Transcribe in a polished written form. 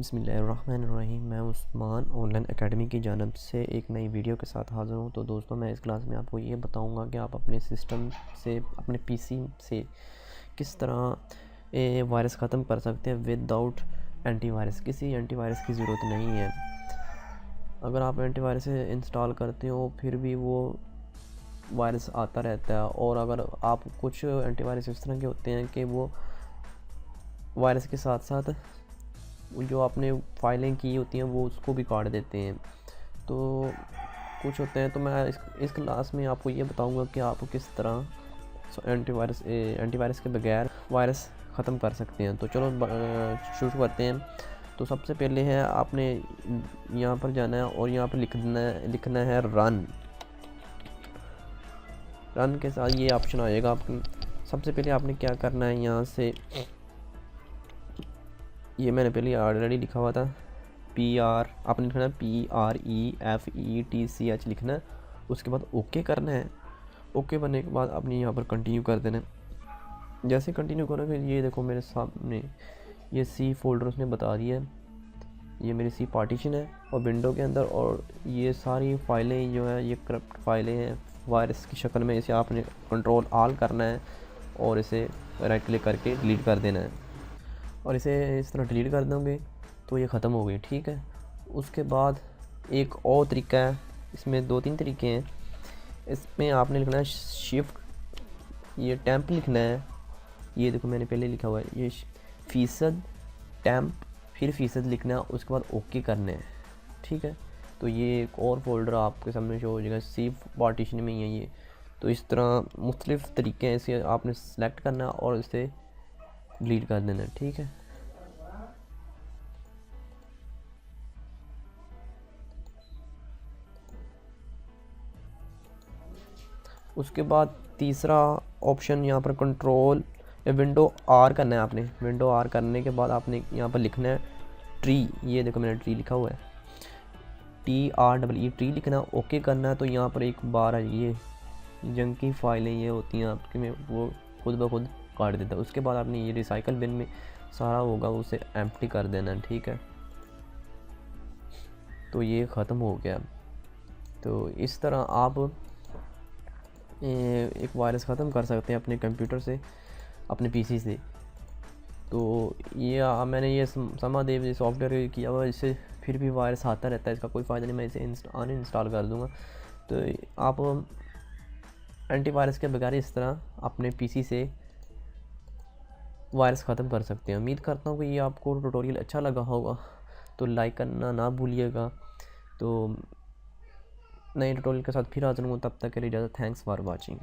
बिस्मिल्लाहिर्रहमानिर्रहीम। मैं Usman online academy की जानिब से एक नई वीडियो के साथ हाज़िर हूँ। तो दोस्तों, मैं इस क्लास में आपको ये बताऊँगा कि आप अपने सिस्टम से, अपने पीसी से किस तरह वायरस ख़त्म कर सकते हैं विदाउट एंटीवायरस। किसी एंटीवायरस की ज़रूरत नहीं है। अगर आप एंटीवायरस इंस्टॉल करते हो फिर भी वो वायरस आता रहता है, और अगर आप कुछ एंटीवायरस इस तरह के होते हैं कि वो वायरस के साथ साथ जो आपने फाइलें की होती हैं वो उसको भी काट देते हैं। तो कुछ होते हैं, तो मैं इस क्लास में आपको ये बताऊंगा कि आप किस तरह एंटीवायरस के बगैर वायरस ख़त्म कर सकते हैं। तो चलो शुरू करते हैं। तो सबसे पहले है आपने यहाँ पर जाना है और यहाँ पर लिखना है रन के साथ ये ऑप्शन आएगा। आप सबसे पहले आपने क्या करना है, यहाँ से ये मैंने पहले ऑलरेडी लिखा हुआ था आपने लिखना है PREFETCH लिखना है। उसके बाद ओके करना है। ओके बनने के बाद आपने यहाँ पर कंटिन्यू कर देना है। जैसे कंटिन्यू करोगे ये देखो मेरे सामने ये सी फोल्डर उसने बता दिया है। ये मेरी सी पार्टीशन है और विंडो के अंदर, और ये सारी फाइलें जो है ये करप्ट फाइलें हैं वायरस की शक्ल में। इसे आपने कंट्रोल ऑल करना है और इसे राइट क्लिक करके डिलीट कर देना है, और इसे इस तरह डिलीट कर दोगे तो ये ख़त्म हो गई। ठीक है। उसके बाद एक और तरीका है, इसमें 2-3 तरीके हैं। इसमें आपने लिखना है शिफ्ट, ये टेम्प लिखना है। ये देखो मैंने पहले लिखा हुआ है ये फ़ीसद टेम्प, फिर फ़ीसद लिखना है, उसके बाद ओके करना है। ठीक है। तो ये एक और फोल्डर आपके सामने शो हो जाएगा, सी पार्टीशन में ही है ये। तो इस तरह मुख्तलिफ़ तरीके हैं, इसे आपने सेलेक्ट करना है और इसे डिलीट कर देना है। ठीक है। उसके बाद तीसरा ऑप्शन यहाँ पर कंट्रोल विंडो आर करना है आपने। विंडो आर करने के बाद आपने यहाँ पर लिखना है ट्री। ये देखो मैंने ट्री लिखा हुआ है, TREE ट्री लिखना। ओके करना है। तो यहाँ पर एक बार ये जंकी फाइलें ये होती हैं आपके में, वो खुद ब खुद काट देता है। उसके बाद आपने ये रिसाइकल बिन में सारा होगा उसे एम्प्टी कर देना है। ठीक है। तो ये ख़त्म हो गया। तो इस तरह आप एक वायरस ख़त्म कर सकते हैं अपने कंप्यूटर से, अपने पीसी से। तो ये मैंने ये समादेव सॉफ्टवेयर किया हुआ, इससे फिर भी वायरस आता रहता है, इसका कोई फ़ायदा नहीं। मैं इसे अनइंस्टॉल कर दूँगा। तो आप एंटीवायरस के बगैर इस तरह अपने पीसी से वायरस ख़त्म कर सकते हैं। उम्मीद करता हूँ कि ये आपको ट्यूटोरियल अच्छा लगा होगा, तो लाइक करना ना भूलिएगा। तो नए ट्यूटोरियल के साथ फिर हाज़िर हूँ, तब तक के लिए इजाज़त। Thanks for watching.